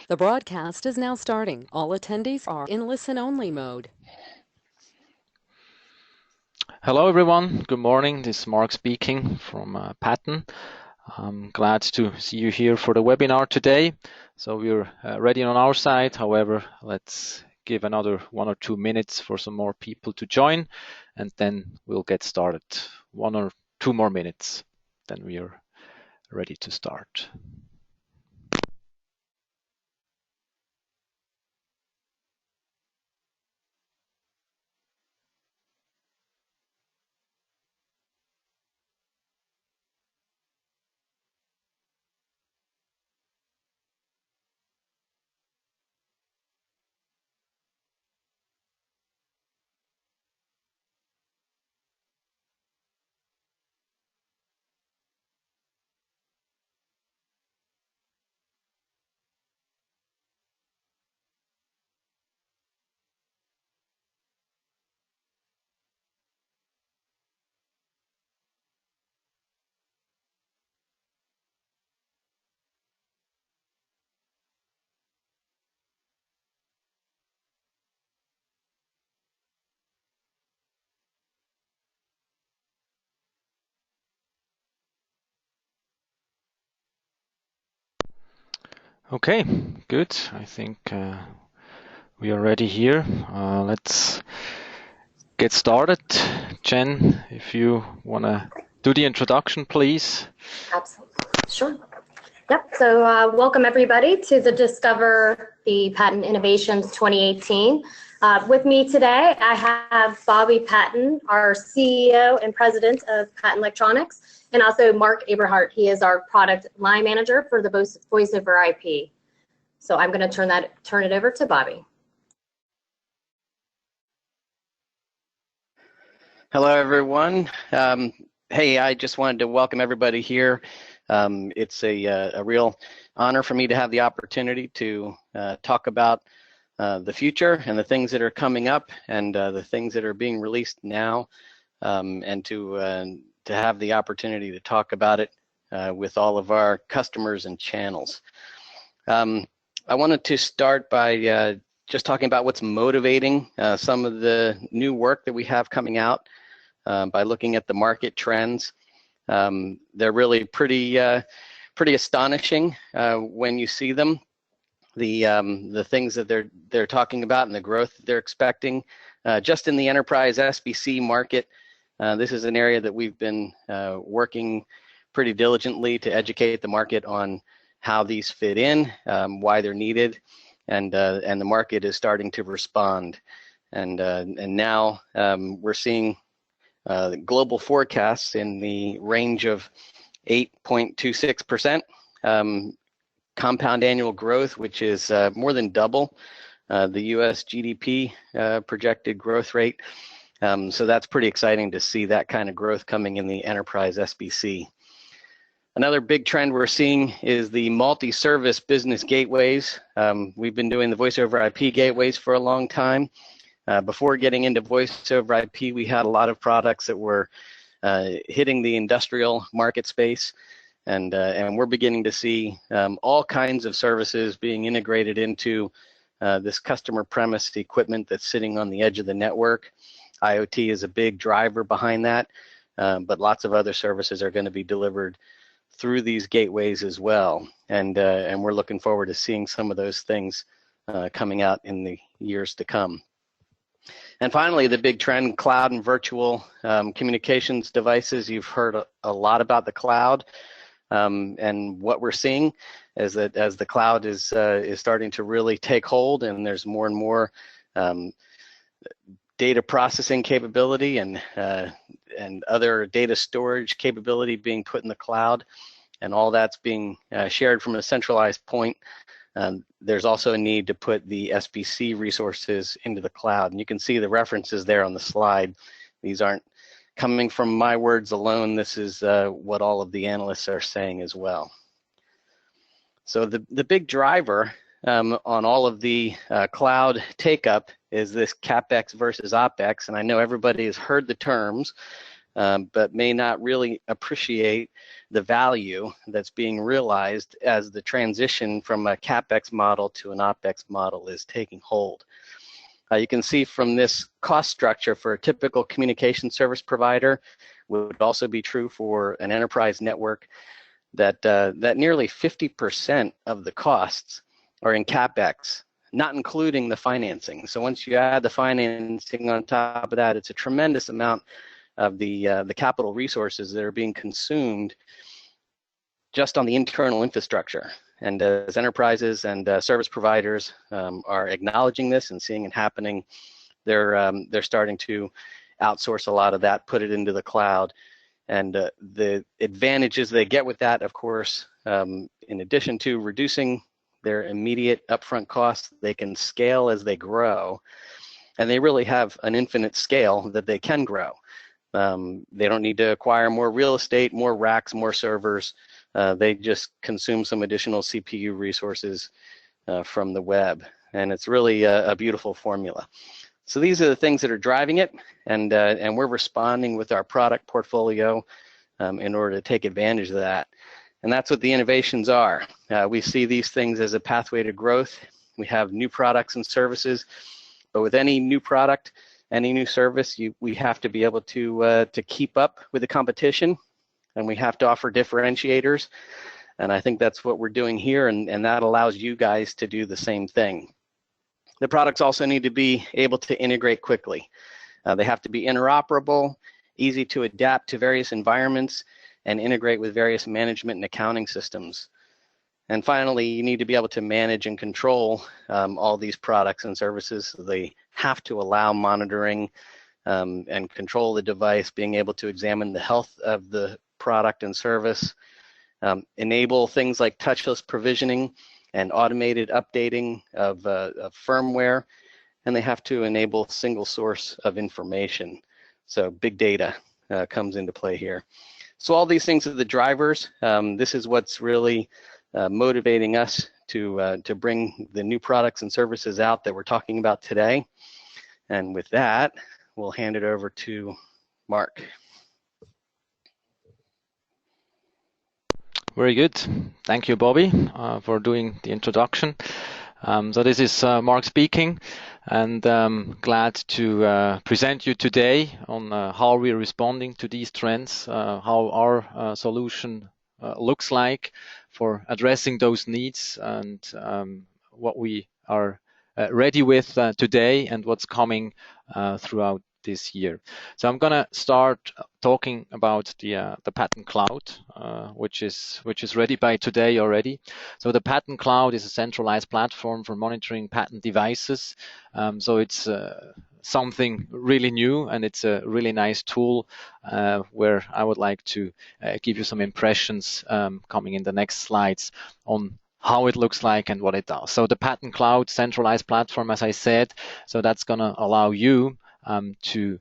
The broadcast is now starting. All attendees are in listen-only mode. Hello everyone, good morning. This is Mark speaking from Patton. I'm glad to see you here for the webinar today. So we're ready on our side. However, let's give another 1 or 2 minutes for some more people to join, and then we'll get started. 1 or 2 more minutes, then we are ready to start. Okay, good. I think we are ready here. Let's get started. Jen, if you want to do the introduction, please. Absolutely. Sure. Yep. So welcome everybody to the Discover the Patent Innovations 2018. With me today, I have Bobby Patton, our CEO and President of Patton Electronics, and also Mark Aberhart. He is our Product Line Manager for the Voice over IP. So I'm going to turn it over to Bobby. Hello, everyone. Hey, I just wanted to welcome everybody here. It's a real honor for me to have the opportunity to talk about the future and the things that are coming up and the things that are being released now, and to have the opportunity to talk about it with all of our customers and channels. I wanted to start by just talking about what's motivating some of the new work that we have coming out by looking at the market trends. They're really pretty astonishing when you see them. The things that they're talking about and the growth that they're expecting. Just in the enterprise SBC market, this is an area that we've been working pretty diligently to educate the market on how these fit in, why they're needed, and the market is starting to respond. And now we're seeing global forecasts in the range of 8.26% compound annual growth, which is more than double the US GDP projected growth rate. So that's pretty exciting to see that kind of growth coming in the enterprise SBC. Another big trend we're seeing is the multi-service business gateways. We've been doing the voice over IP gateways for a long time. Before getting into voice over IP, we had a lot of products that were hitting the industrial market space, and we're beginning to see all kinds of services being integrated into this customer premise equipment that's sitting on the edge of the network. IoT is a big driver behind that, but lots of other services are going to be delivered through these gateways as well, and we're looking forward to seeing some of those things coming out in the years to come. And finally, the big trend, cloud and virtual communications devices. You've heard a lot about the cloud, and what we're seeing is that as the cloud is starting to really take hold, and there's more and more data processing capability and other data storage capability being put in the cloud, and all that's being shared from a centralized point. There's also a need to put the SBC resources into the cloud. And you can see the references there on the slide. These aren't coming from my words alone. This is what all of the analysts are saying as well. So the big driver on all of the cloud take-up is this CapEx versus OpEx. And I know everybody has heard the terms, but may not really appreciate the value that's being realized as the transition from a CapEx model to an OpEx model is taking hold. You can see from this cost structure for a typical communication service provider, would also be true for an enterprise network, that nearly 50% of the costs are in CapEx, not including the financing. So once you add the financing on top of that, it's a tremendous amount of the capital resources that are being consumed just on the internal infrastructure. And as enterprises and service providers are acknowledging this and seeing it happening, they're starting to outsource a lot of that, put it into the cloud. And the advantages they get with that, of course, in addition to reducing their immediate upfront costs, they can scale as they grow. And they really have an infinite scale that they can grow. They don't need to acquire more real estate, more racks, more servers. They just consume some additional CPU resources from the web. And it's really a beautiful formula. So these are the things that are driving it, and we're responding with our product portfolio in order to take advantage of that. And that's what the innovations are. We see these things as a pathway to growth. We have new products and services, but with any new product, any new service, we have to be able to keep up with the competition, and we have to offer differentiators. And I think that's what we're doing here, and that allows you guys to do the same thing. The products also need to be able to integrate quickly. They have to be interoperable, easy to adapt to various environments, and integrate with various management and accounting systems. And finally, you need to be able to manage and control all these products and services. They have to allow monitoring and control the device, being able to examine the health of the product and service, enable things like touchless provisioning and automated updating of firmware, and they have to enable single source of information. So big data comes into play here. So all these things are the drivers. This is what's really motivating us to bring the new products and services out that we're talking about today. And with that, we'll hand it over to Mark. Very good. Thank you, Bobby, for doing the introduction. So this is Mark speaking, and glad to present you today on how we're responding to these trends, how our solution looks like for addressing those needs, and what we are ready with today and what's coming throughout this year. So I'm gonna start talking about the Patton Cloud, which is ready by today already. So the Patton Cloud is a centralized platform for monitoring Patton devices. So it's something really new, and it's a really nice tool where I would like to give you some impressions coming in the next slides on how it looks like and what it does. So the Patton Cloud centralized platform, as I said, so that's gonna allow you to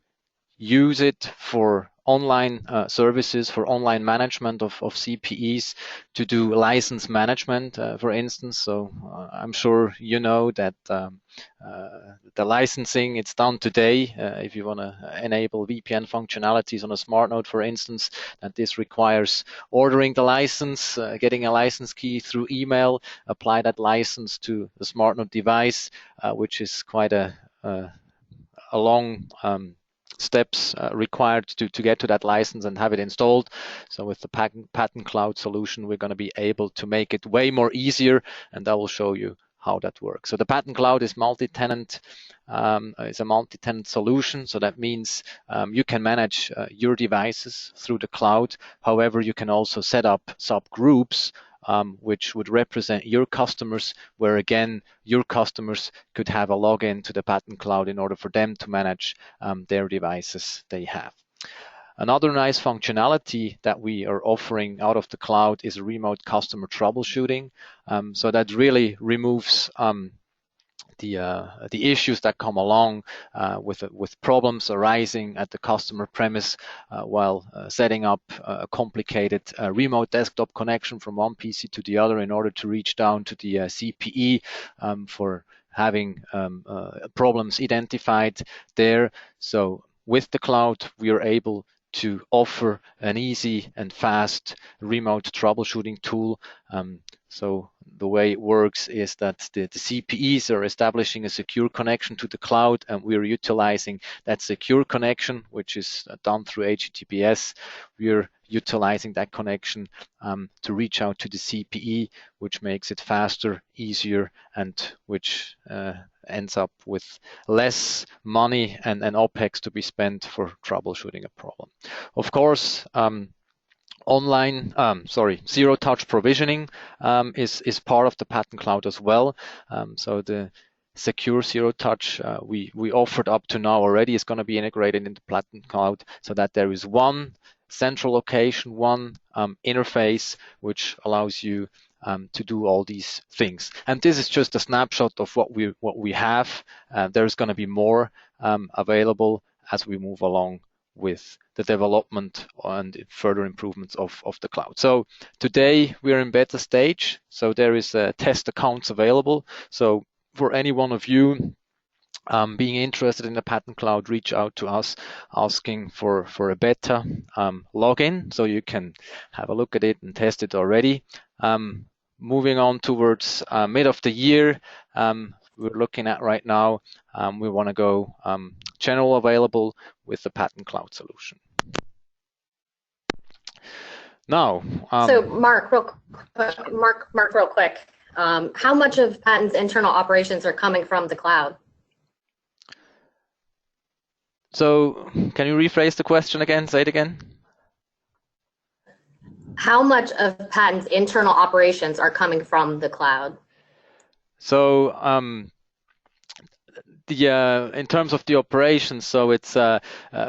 use it for online services, for online management of CPEs, to do license management, for instance. So I'm sure you know that the licensing, it's done today. If you want to enable VPN functionalities on a smart node, for instance, that this requires ordering the license, getting a license key through email, apply that license to the smart node device, which is quite a long steps required to get to that license and have it installed. So with the Patton Cloud solution, we're going to be able to make it way more easier, and I will show you how that works. So the Patton Cloud is multi-tenant, is a multi-tenant solution. So that means you can manage your devices through the cloud. However, you can also set up subgroups which would represent your customers, where again, your customers could have a login to the Patton Cloud in order for them to manage their devices they have. Another nice functionality that we are offering out of the cloud is remote customer troubleshooting. So that really removes the issues that come along with problems arising at the customer premise while setting up a complicated remote desktop connection from one PC to the other in order to reach down to the CPE for having problems identified there. So with the cloud, we are able to offer an easy and fast remote troubleshooting tool. So the way it works is that the CPEs are establishing a secure connection to the cloud, and we're utilizing that secure connection, which is done through HTTPS. We're utilizing that connection to reach out to the CPE, which makes it faster, easier, and which ends up with less money and OPEX to be spent for troubleshooting a problem. Of course, zero touch provisioning is part of the Patton Cloud as well. So the secure zero touch we offered up to now already is going to be integrated into Patton Cloud, so that there is one central location, one interface which allows you to do all these things. And this is just a snapshot of what we have. There's going to be more available as we move along with the development and further improvements of the cloud. So today we're in beta stage, so there is test accounts available. So for any one of you being interested in the Patton Cloud, reach out to us asking for a beta login, so you can have a look at it and test it already. Moving on towards mid of the year, we're looking at right now, we want to go general available with the Patton Cloud solution. Now, so Mark, real quick, how much of Patton's internal operations are coming from the cloud? So can you rephrase the question again? Say it again. How much of Patton's internal operations are coming from the cloud? So in terms of the operations, so it's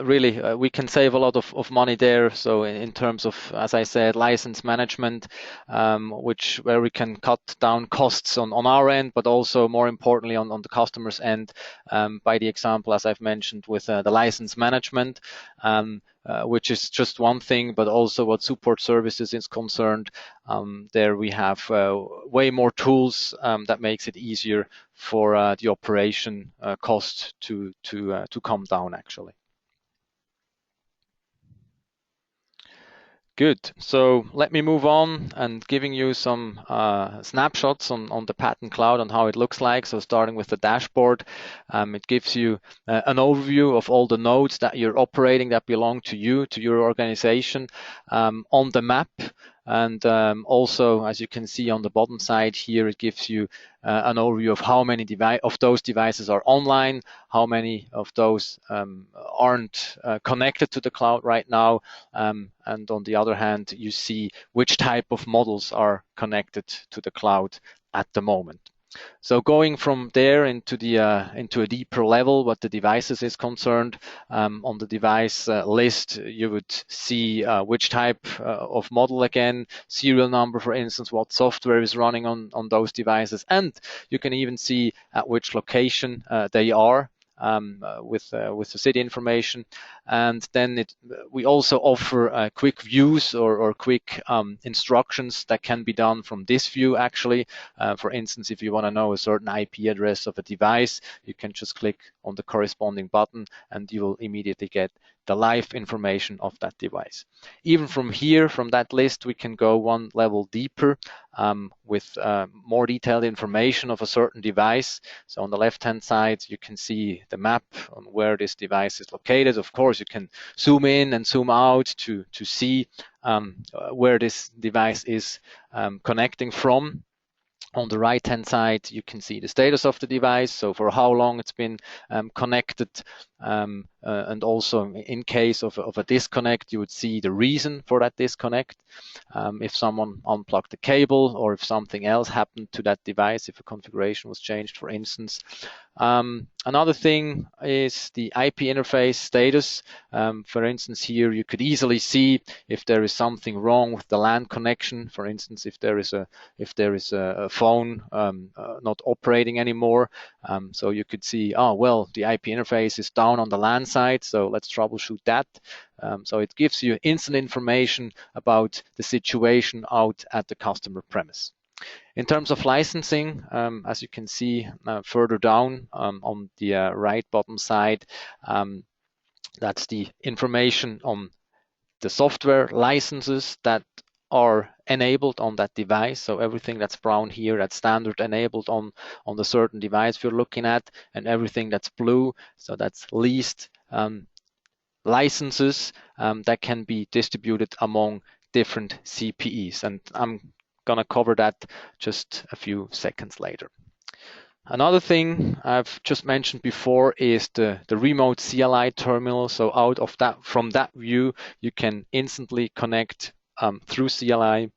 really we can save a lot of money there. So in terms of, as I said, license management, where we can cut down costs on our end, but also more importantly on the customer's end, by the example, as I've mentioned, with the license management. Which is just one thing, but also what support services is concerned. There we have way more tools that makes it easier for the operation cost to come down actually. Good. So let me move on and giving you some snapshots on the Patton Cloud and how it looks like. So starting with the dashboard, it gives you an overview of all the nodes that you're operating that belong to you, to your organization, on the map. And also, as you can see on the bottom side here, it gives you an overview of how many of those devices are online, how many of those aren't connected to the cloud right now. And on the other hand, you see which type of models are connected to the cloud at the moment. So going from there into a deeper level, what the devices is concerned, on the device list, you would see which type of model again, serial number, for instance, what software is running on those devices, and you can even see at which location they are. With the city information, and then we also offer quick views or quick instructions that can be done from this view actually. For instance, if you want to know a certain IP address of a device, you can just click on the corresponding button and you will immediately get the live information of that device. Even from here, from that list, we can go one level deeper with more detailed information of a certain device. So on the left-hand side, you can see the map on where this device is located. Of course, you can zoom in and zoom out to see where this device is connecting from. On the right-hand side, you can see the status of the device, so for how long it's been connected, and also in case of a disconnect, you would see the reason for that disconnect. If someone unplugged the cable or if something else happened to that device, if a configuration was changed, for instance. Another thing is the IP interface status. For instance, here you could easily see if there is something wrong with the LAN connection. For instance, if there is a phone not operating anymore, so you could see, oh well, the IP interface is down on the LAN side, so let's troubleshoot that. So it gives you instant information about the situation out at the customer premise. In terms of licensing, as you can see further down on the right bottom side, that's the information on the software licenses that are enabled on that device. So everything that's brown here, that's standard enabled on the certain device we're looking at, and everything that's blue, so that's leased licenses that can be distributed among different CPEs. And I'm gonna cover that just a few seconds later. Another thing I've just mentioned before is the remote CLI terminal. So from that view, you can instantly connect through CLI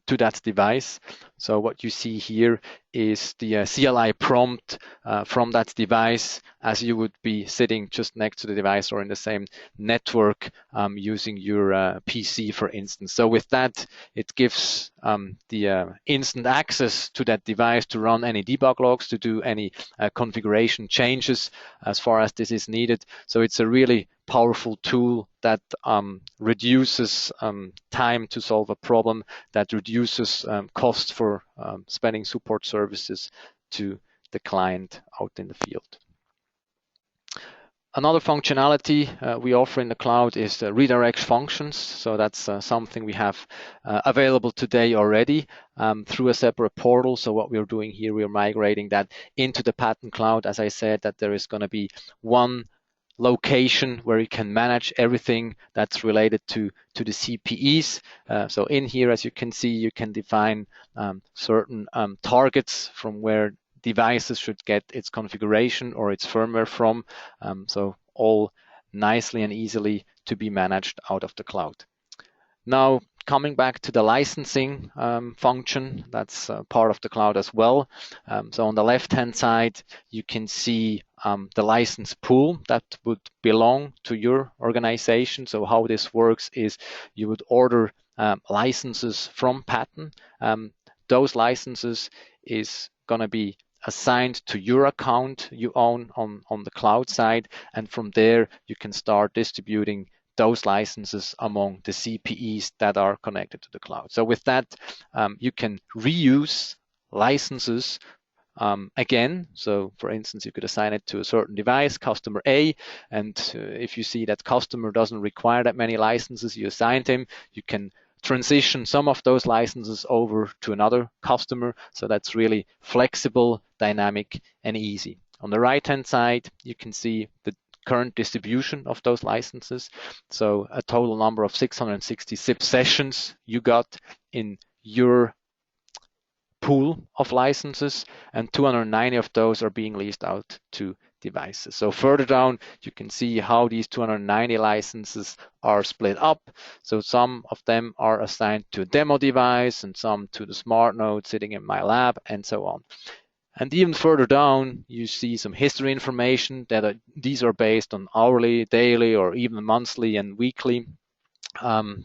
to that device. So what you see here is the CLI prompt from that device, as you would be sitting just next to the device or in the same network using your PC, for instance. So with that, it gives the instant access to that device to run any debug logs, to do any configuration changes as far as this is needed. So it's a really powerful tool that reduces time to solve a problem, that reduces cost for spending support services to the client out in the field. Another functionality we offer in the cloud is the redirect functions. So that's something we have available today already through a separate portal. So what we're doing here, we're migrating that into the Patton cloud. As I said, that there is going to be one location where you can manage everything that's related to the CPEs. So in here, as you can see, you can define certain targets from where devices should get its configuration or its firmware from. So all nicely and easily to be managed out of the cloud. Now, coming back to the licensing function, that's part of the cloud as well. So on the left-hand side, you can see the license pool that would belong to your organization. So how this works is you would order licenses from Patton. Those licenses is going to be assigned to your account you own on the cloud side, and from there you can start distributing those licenses among the CPEs that are connected to the cloud. So with that, you can reuse licenses again. So for instance, you could assign it to a certain device, customer A, and if you see that customer doesn't require that many licenses you assigned him, you can transition some of those licenses over to another customer. So that's really flexible, dynamic, and easy. On the right-hand side, you can see the current distribution of those licenses. So a total number of 660 SIP sessions you got in your pool of licenses, and 290 of those are being leased out to devices. So further down, you can see how these 290 licenses are split up. So some of them are assigned to a demo device and some to the smart node sitting in my lab and so on. And even further down, you see some history information that these are based on hourly, daily, or even monthly and weekly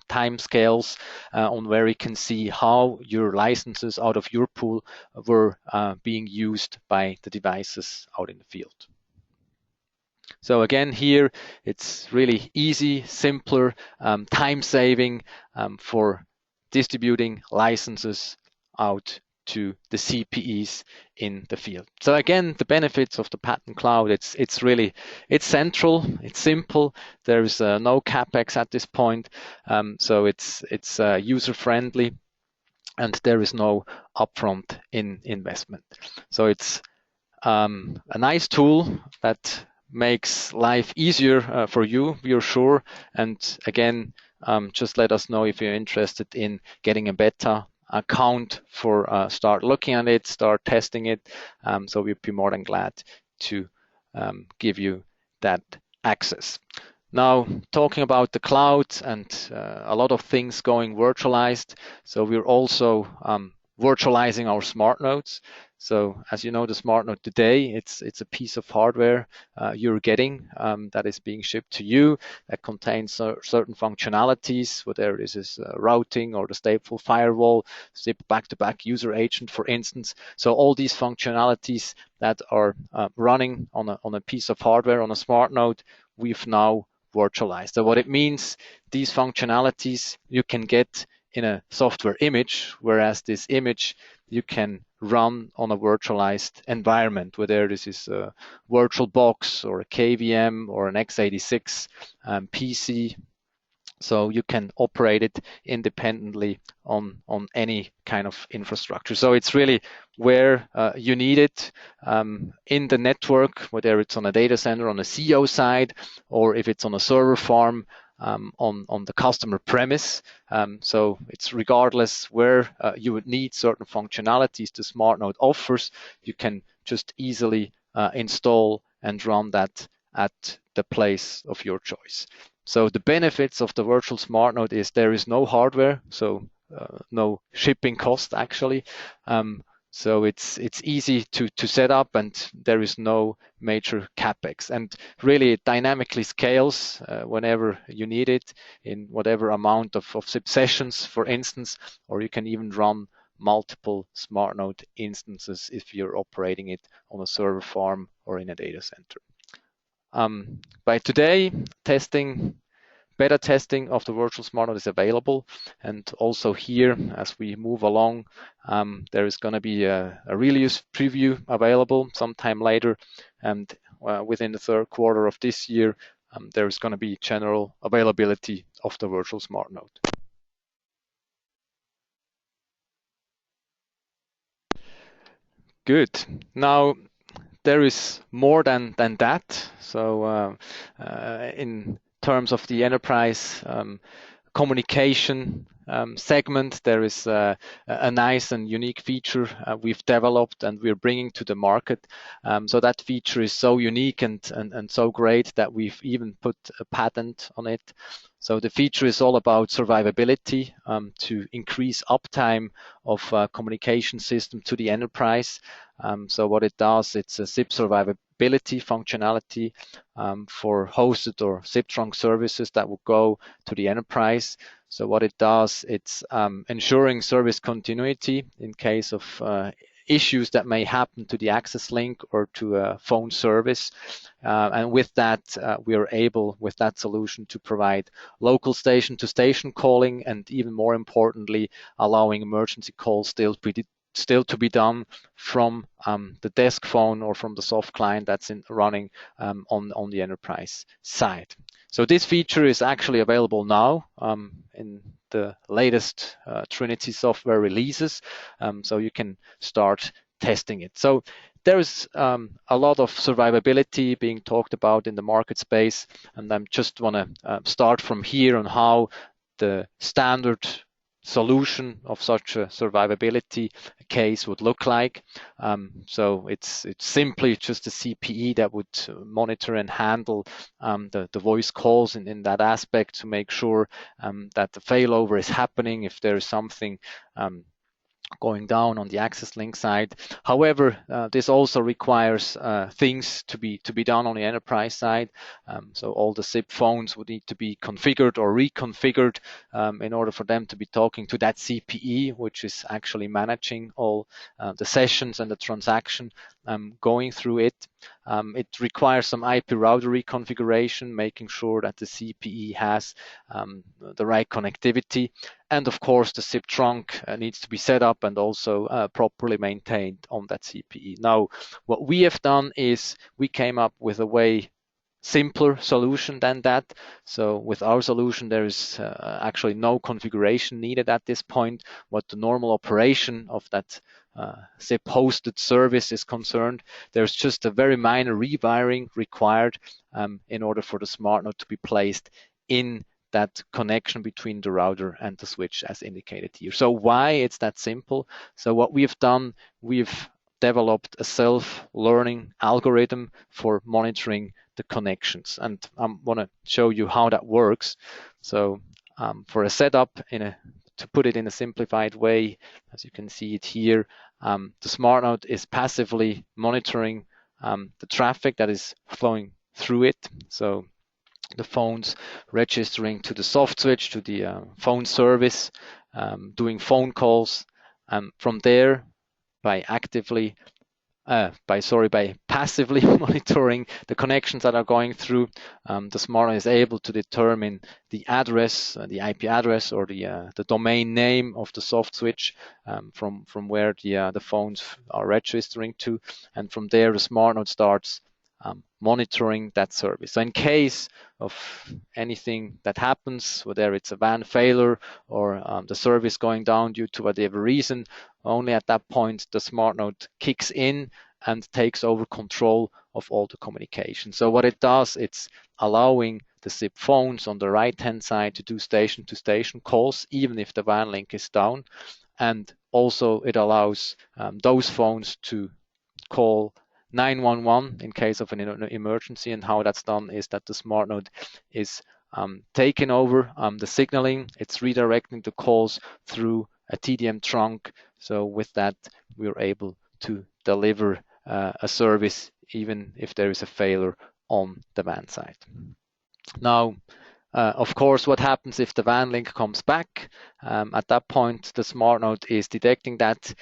time scales on where you can see how your licenses out of your pool were being used by the devices out in the field. So again, here it's really easy, simpler, time-saving for distributing licenses out to the CPEs in the field. So again, the benefits of the Patton Cloud, it's central, it's simple. There's no capex at this point, so it's user-friendly, and there is no upfront investment. So it's a nice tool that makes life easier for you, we're sure. And again, just let us know if you're interested in getting a beta account for start looking at it, start testing it. So we'd be more than glad to give you that access. Now, talking about the cloud and a lot of things going virtualized. So we're also virtualizing our smart nodes. So as you know, the smart node today, it's a piece of hardware you're getting that is being shipped to you that contains certain functionalities, whether this is routing or the stateful firewall, SIP back-to-back user agent, for instance. So all these functionalities that are running on a piece of hardware on a smart node, we've now virtualized. So what it means, these functionalities you can get in a software image, whereas this image you can run on a virtualized environment, whether this is a VirtualBox or a KVM or an x86 PC So you can operate it independently on any kind of infrastructure. So it's really where you need it in the network, whether it's on a data center on a CO side, or if it's on a server farm on the customer premise. So it's regardless where you would need certain functionalities the SmartNode offers, you can just easily install and run that at the place of your choice. So the benefits of the virtual SmartNode is there is no hardware, so no shipping cost actually. So it's easy to set up, and there is no major capex. And really, it dynamically scales whenever you need it in whatever amount of SIP sessions, for instance, or you can even run multiple SmartNode instances if you're operating it on a server farm or in a data center. By today, beta testing of the virtual SmartNode is available, and also here, as we move along, there is going to be a release preview available sometime later, and within the third quarter of this year, there is going to be general availability of the virtual SmartNode. Good. Now, there is more than that. So in terms of the enterprise communication segment, there is a nice and unique feature we've developed and we're bringing to the market. So that feature is so unique and so great that we've even put a patent on it. So the feature is all about survivability to increase uptime of communication system to the enterprise. So what it does, it's a SIP survivability functionality for hosted or SIP trunk services that will go to the enterprise. So what it does, it's ensuring service continuity in case of issues that may happen to the access link or to a phone service. And with that, we are able, with that solution, to provide local station-to-station calling, and even more importantly, allowing emergency calls still to be done from the desk phone or from the soft client that's running on the enterprise side. So this feature is actually available now in the latest Trinity software releases, so you can start testing it. So there's a lot of survivability being talked about in the market space, and I just want to start from here on how the standard solution of such a survivability case would look like. So it's simply just a CPE that would monitor and handle the voice calls in that aspect to make sure that the failover is happening if there is something going down on the access link side. However, this also requires things to be done on the enterprise side. So all the SIP phones would need to be configured or reconfigured in order for them to be talking to that CPE, which is actually managing all the sessions and the transaction going through it. It requires some IP router reconfiguration, making sure that the CPE has the right connectivity. And of course, the SIP trunk needs to be set up and also properly maintained on that CPE. Now, what we have done is we came up with a way simpler solution than that. So with our solution, there is actually no configuration needed at this point. What the normal operation of that SIP hosted service is concerned, there's just a very minor rewiring required in order for the SmartNode to be placed in that connection between the router and the switch as indicated here. So why it's that simple? So what we've done, we've developed a self-learning algorithm for monitoring the connections, and I want to show you how that works. So for a setup, to put it in a simplified way, as you can see it here, the SmartNode is passively monitoring the traffic that is flowing through it. So the phones registering to the soft switch, to the phone service, doing phone calls. From there, by passively monitoring the connections that are going through, the SmartNode is able to determine the address, the IP address, or the domain name of the soft switch from where the phones are registering to, and from there the SmartNode starts monitoring that service. So in case of anything that happens, whether it's a van failure or the service going down due to whatever reason, only at that point the smart node kicks in and takes over control of all the communication. So what it does, it's allowing the SIP phones on the right-hand side to do station-to-station calls, even if the WAN link is down. And also it allows those phones to call 911 in case of an emergency. And how that's done is that the smart node is taking over the signaling. It's redirecting the calls through a TDM trunk. So with that, we're able to deliver a service even if there is a failure on the WAN side. Now, of course, what happens if the WAN link comes back? At that point, the smart node is detecting that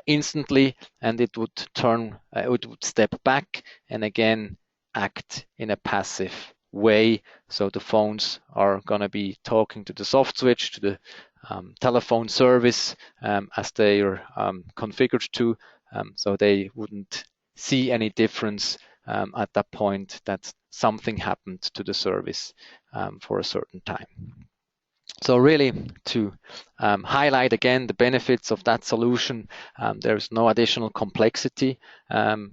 instantly, and it would step back and again act in a passive way. So the phones are going to be talking to the soft switch, to the telephone service as they are configured to, so they wouldn't see any difference at that point that something happened to the service for a certain time. So really to highlight again the benefits of that solution, there's no additional complexity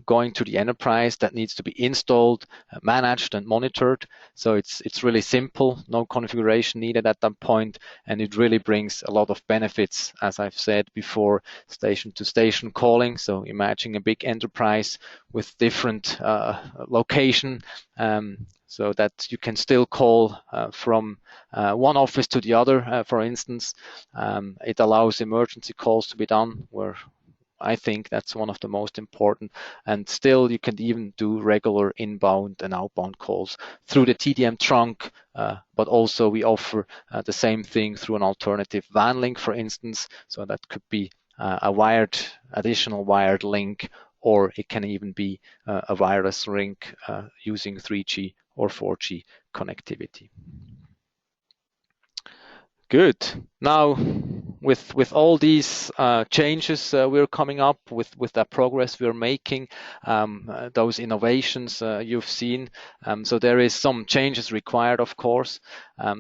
going to the enterprise that needs to be installed, managed and monitored. So it's really simple, no configuration needed at that point, and it really brings a lot of benefits, as I've said before, station to station calling. So imagine a big enterprise with different location, so that you can still call from one office to the other, for instance. It allows emergency calls to be done, where I think that's one of the most important. And still, you can even do regular inbound and outbound calls through the TDM trunk, but also we offer the same thing through an alternative WAN link, for instance. So that could be a additional wired link, or it can even be a wireless link using 3G or 4G connectivity. Good. Now, with all these changes we're coming up with that progress we're making, those innovations you've seen, so there is some changes required, of course.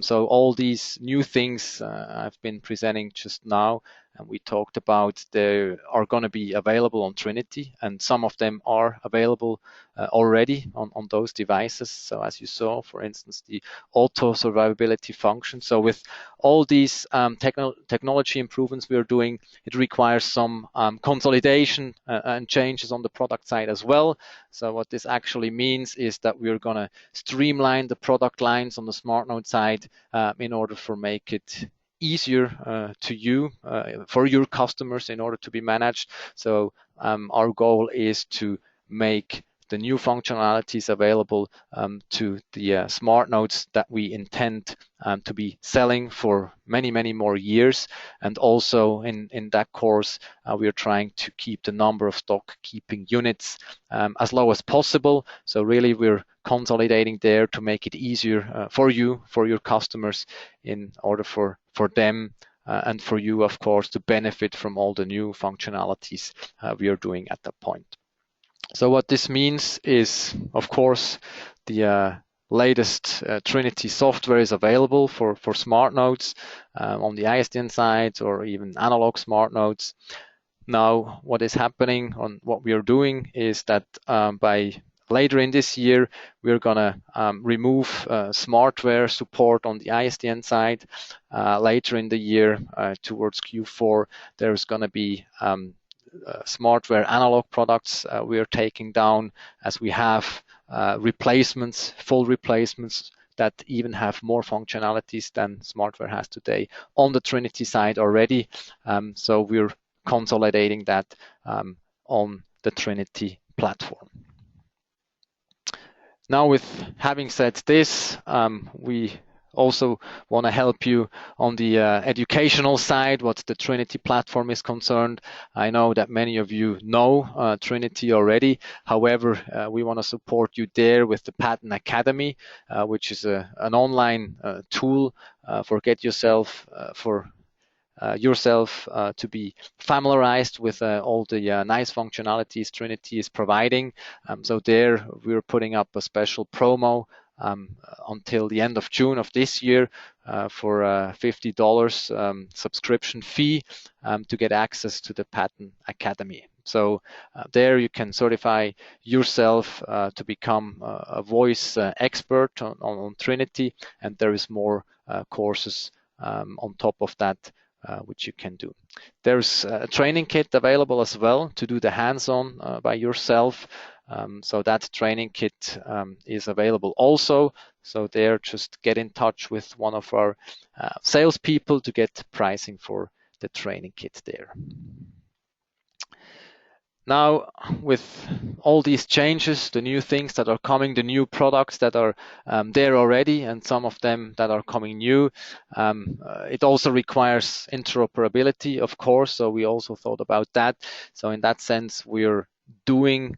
So all these new things I've been presenting just now, and we talked about, they are going to be available on Trinity, and some of them are available already on those devices. So as you saw, for instance, the auto survivability function. So with all these technology improvements we are doing, it requires some consolidation and changes on the product side as well. So what this actually means is that we're going to streamline the product lines on the smart node side in order to make it easier for your customers in order to be managed. So our goal is to make the new functionalities available to the smart nodes that we intend to be selling for many more years. And also in that course, we are trying to keep the number of stock keeping units as low as possible. So really we're consolidating there to make it easier for your customers, in order for them and for you, of course, to benefit from all the new functionalities we are doing at that point. So what this means is, of course, the latest Trinity software is available for smart nodes on the ISDN side, or even analog smart nodes. Now, what is happening on what we are doing is that by later in this year, we're going to remove smartware support on the ISDN side. Later in the year, towards Q4, there's going to be smartware analog products we are taking down, as we have replacements, full replacements that even have more functionalities than smartware has today on the Trinity side already. So we're consolidating that on the Trinity platform. Now, with having said this, we also want to help you on the educational side, what the Trinity platform is concerned. I know that many of you know Trinity already. However, we want to support you there with the Patton Academy, which is an online tool for get yourself for yourself to be familiarized with all the nice functionalities Trinity is providing. So there we're putting up a special promo until the end of June of this year for a $50 subscription fee to get access to the Patton Academy. So there you can certify yourself to become a voice expert on Trinity, and there is more courses on top of that which you can do. There's a training kit available as well to do the hands-on by yourself. So that training kit is available also. So there, just get in touch with one of our salespeople to get pricing for the training kit there. Now, with all these changes, the new things that are coming, the new products that are there already, and some of them that are coming new, it also requires interoperability, of course. So we also thought about that. So in that sense, we're doing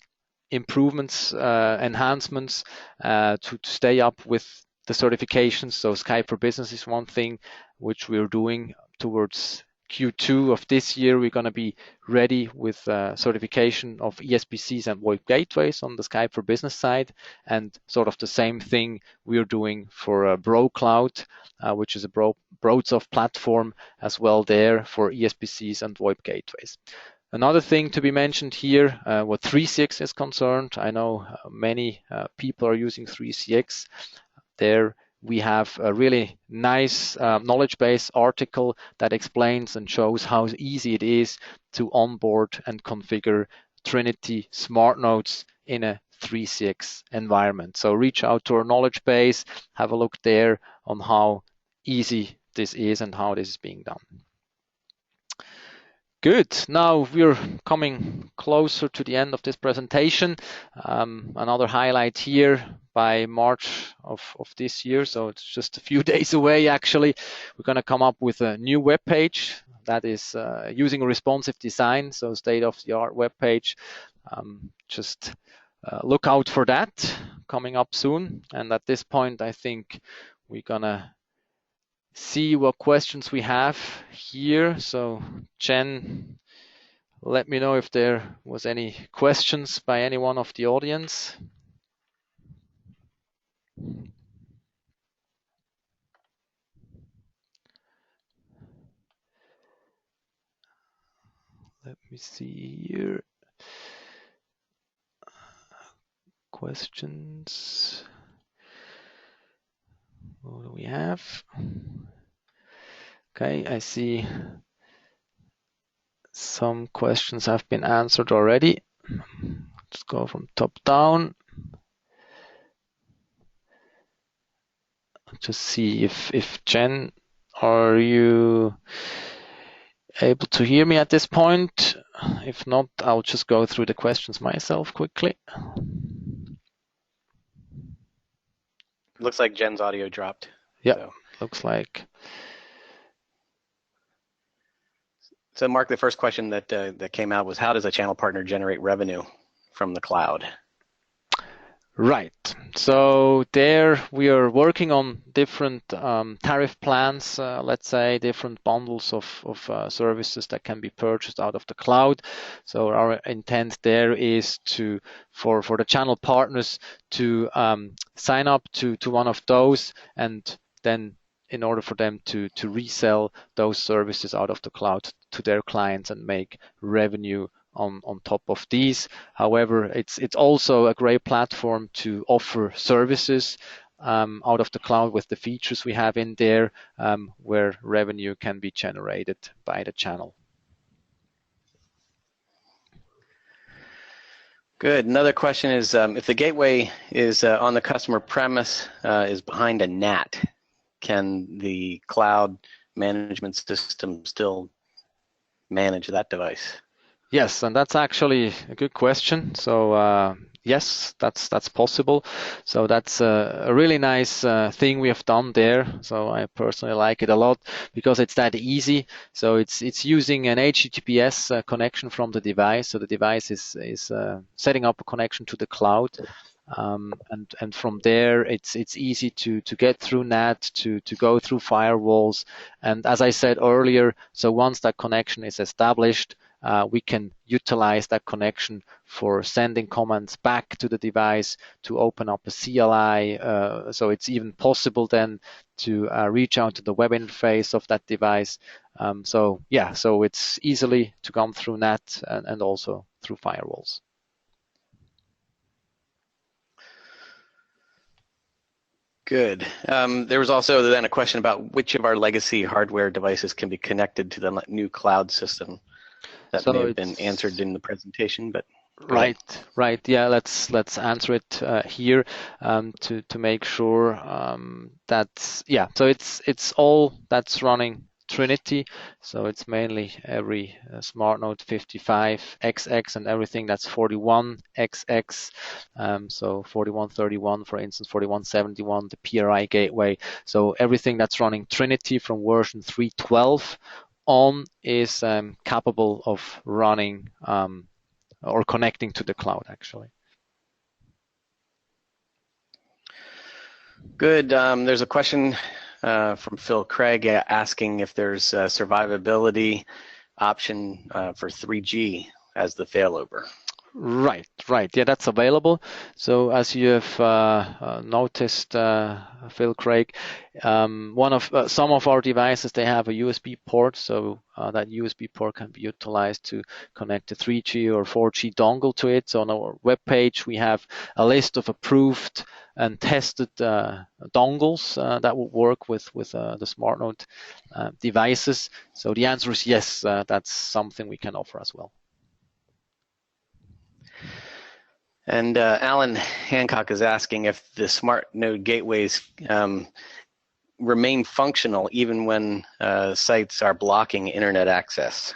improvements, enhancements to stay up with the certifications. So Skype for Business is one thing which we're doing towards Q2 of this year. We're going to be ready with certification of ESPCs and VoIP gateways on the Skype for Business side, and sort of the same thing we're doing for BroCloud, which is a BroadSoft platform as well there for ESPCs and VoIP gateways. Another thing to be mentioned here, what 3CX is concerned, I know many people are using 3CX. There we have a really nice knowledge base article that explains and shows how easy it is to onboard and configure Trinity smart nodes in a 3CX environment. So reach out to our knowledge base, have a look there on how easy this is and how this is being done. Good. Now we're coming closer to the end of this presentation. Another highlight here, by March of this year, so it's just a few days away actually, we're going to come up with a new web page that is using a responsive design, so state-of-the-art web page. Just look out for that coming up soon. And at this point, I think we're going to see what questions we have here. So Jen, let me know if there was any questions by anyone of the audience. Let me see here. Questions. What do we have? Okay, I see some questions have been answered already. Let's go from top down. Just see if Jen, are you able to hear me at this point? If not, I'll just go through the questions myself quickly. Looks like Jen's audio dropped. Yeah, so. Looks like. So Mark, the first question that came out was, how does a channel partner generate revenue from the cloud? Right. So there we are working on different tariff plans, let's say different bundles of services that can be purchased out of the cloud. So our intent there is for the channel partners to sign up to one of those, and then in order for them to resell those services out of the cloud to their clients and make revenue on top of these. However, it's also a great platform to offer services out of the cloud with the features we have in there, where revenue can be generated by the channel. Good. Another question is, if the gateway is on the customer premise, is behind a NAT, can the cloud management system still manage that device? Yes, and that's actually a good question. So yes, that's possible. So that's a really nice thing we have done there. So I personally like it a lot because it's that easy. So it's using an HTTPS connection from the device. So the device is setting up a connection to the cloud. and from there it's easy to get through NAT, to go through firewalls. And as I said earlier, so once that connection is established, we can utilize that connection for sending commands back to the device to open up a CLI. So it's even possible then to reach out to the web interface of that device. So yeah, so it's easily to come through NAT and also through firewalls. Good. There was also then a question about which of our legacy hardware devices can be connected to the new cloud system. That So may have been answered in the presentation, but right. Yeah, let's answer it here to make sure that yeah. So it's all that's running Trinity. So it's mainly every SmartNode 55XX and everything that's 41XX. So 4131, for instance, 4171, the PRI gateway. So everything that's running Trinity from version 3.12 on is capable of running or connecting to the cloud, actually. Good. There's a question from Phil Craig asking if there's a survivability option for 3G as the failover. Right. Yeah, that's available. So as you have noticed, Phil Craig, some of our devices, they have a USB port, so that USB port can be utilized to connect a 3G or 4G dongle to it. So on our webpage, we have a list of approved and tested dongles that will work with the SmartNode devices. So the answer is yes, that's something we can offer as well. And Alan Hancock is asking if the SmartNode gateways remain functional even when sites are blocking internet access.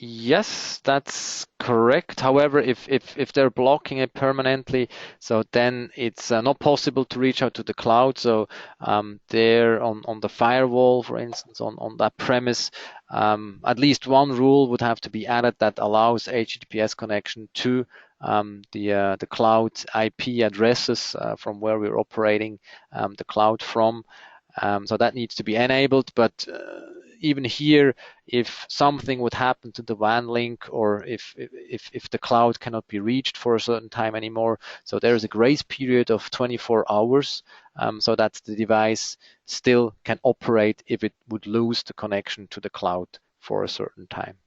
Yes, that's correct. However, if they're blocking it permanently, so then it's not possible to reach out to the cloud. So there on the firewall, for instance, on that premise, at least one rule would have to be added that allows HTTPS connection to the cloud IP addresses from where we're operating the cloud from. So that needs to be enabled, but even here, if something would happen to the WAN link, or if the cloud cannot be reached for a certain time anymore, so there is a grace period of 24 hours, so that the device still can operate if it would lose the connection to the cloud for a certain time.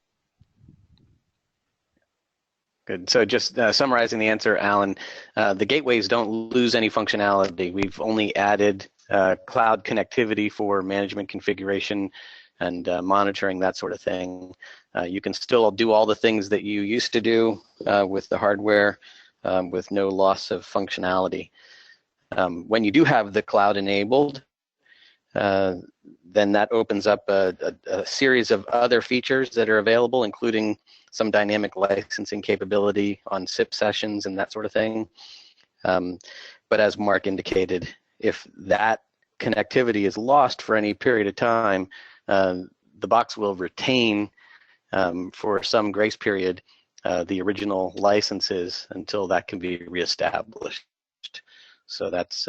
Good. So just summarizing the answer, Alan, the gateways don't lose any functionality. We've only added cloud connectivity for management configuration and monitoring, that sort of thing. You can still do all the things that you used to do with the hardware with no loss of functionality. When you do have the cloud enabled, then that opens up a series of other features that are available, including some dynamic licensing capability on SIP sessions and that sort of thing. But as Mark indicated, if that connectivity is lost for any period of time, the box will retain for some grace period the original licenses until that can be reestablished. So that's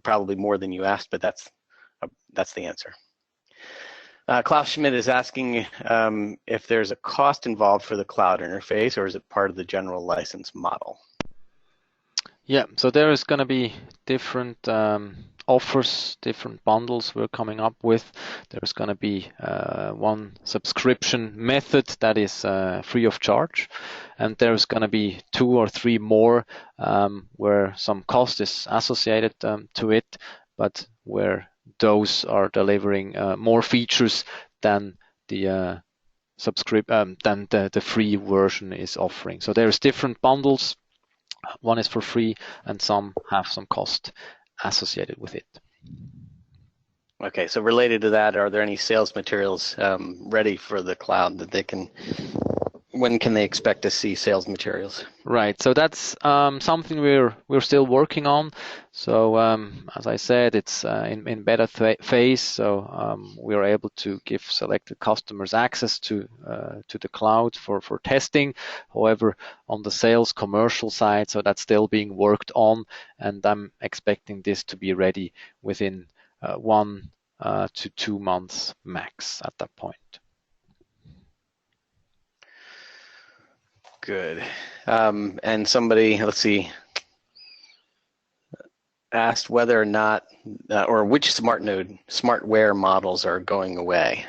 probably more than you asked, but that's the answer. Klaus Schmidt is asking if there's a cost involved for the cloud interface, or is it part of the general license model? Yeah, so there is going to be different offers, different bundles we're coming up with. There's going to be one subscription method that is free of charge, and there's going to be 2 or 3 more where some cost is associated to it, but where those are delivering more features than the than the free version is offering. So there's different bundles. One is for free, and some have some cost associated with it. Okay, so related to that, are there any sales materials ready for the cloud that they can when can they expect to see sales materials? Right. So that's something we're still working on. So as I said, it's in beta phase. So we are able to give selected customers access to the cloud for testing. However, on the sales commercial side, so that's still being worked on, and I'm expecting this to be ready within 1 to 2 months max at that point. Good. And somebody, let's see, asked whether or not, or which smartware models are going away.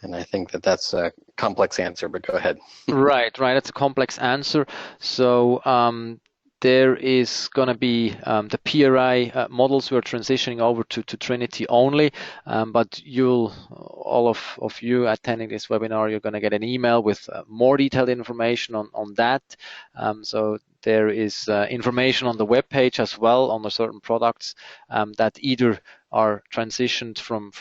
And I think that that's a complex answer, but go ahead. Right. That's a complex answer. So there is going to be the PRI models we're transitioning over to Trinity only, but all of you attending this webinar, you're going to get an email with more detailed information on that. So there is information on the web page as well on the certain products that either are transitioned from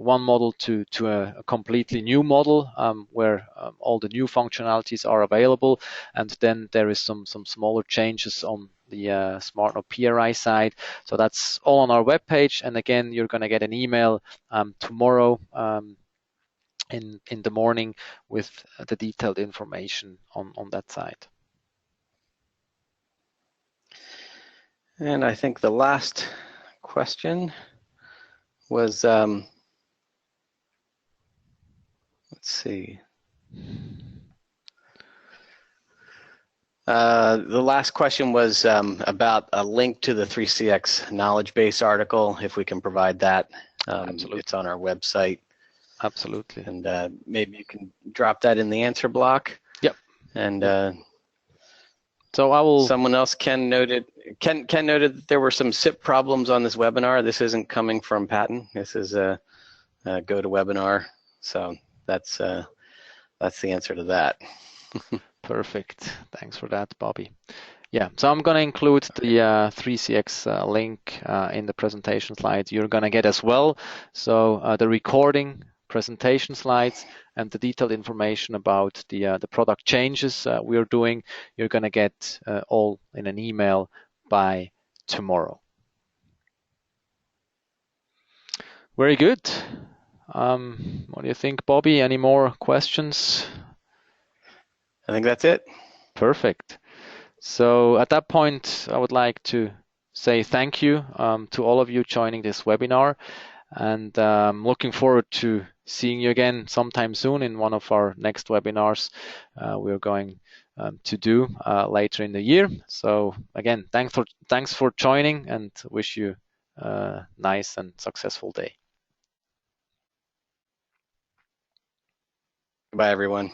one model to a completely new model where all the new functionalities are available, and then there is some smaller changes on the SmartNode PRI side. So that's all on our webpage, and again, you're going to get an email tomorrow in the morning with the detailed information on that side. And I think the last question was, let's see. The last question was about a link to the 3CX knowledge base article, if we can provide that. Absolutely. It's on our website. Absolutely. And maybe you can drop that in the answer block. Yep. And so I will. Someone else, Ken noted that there were some SIP problems on this webinar. This isn't coming from Patton. This is a GoToWebinar. So that's the answer to that. Perfect. Thanks for that, Bobby. Yeah, so I'm going to include the 3CX link in the presentation slides you're going to get as well. So the recording, presentation slides, and the detailed information about the product changes we are doing, you're going to get all in an email by tomorrow. Very good. What do you think, Bobby? Any more questions? I think that's it. Perfect. So at that point, I would like to say thank you to all of you joining this webinar, and looking forward to seeing you again sometime soon in one of our next webinars we're going to do later in the year. So again, thanks for joining, and wish you a nice and successful day. Bye, everyone.